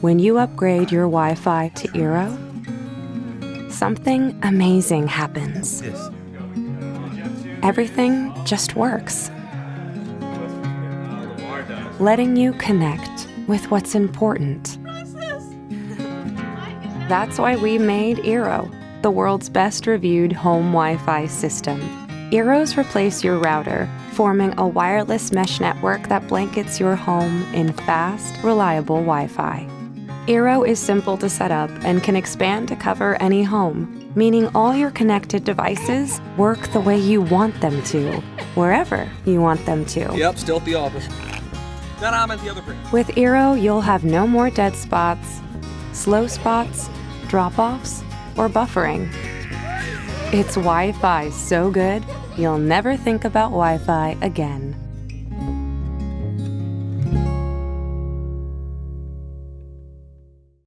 When you upgrade your Wi-Fi to eero, something amazing happens. Everything just works, letting you connect with what's important. That's why we made eero, the world's best reviewed home Wi-Fi system. Eeros replace your router, forming a wireless mesh network that blankets your home in fast, reliable Wi-Fi. eero is simple to set up and can expand to cover any home, meaning all your connected devices work the way you want them to, wherever you want them to. Yep, still at the office. No, I'm at the other print. With eero, you'll have no more dead spots, slow spots, drop-offs, or buffering. It's Wi-Fi so good, you'll never think about Wi-Fi again.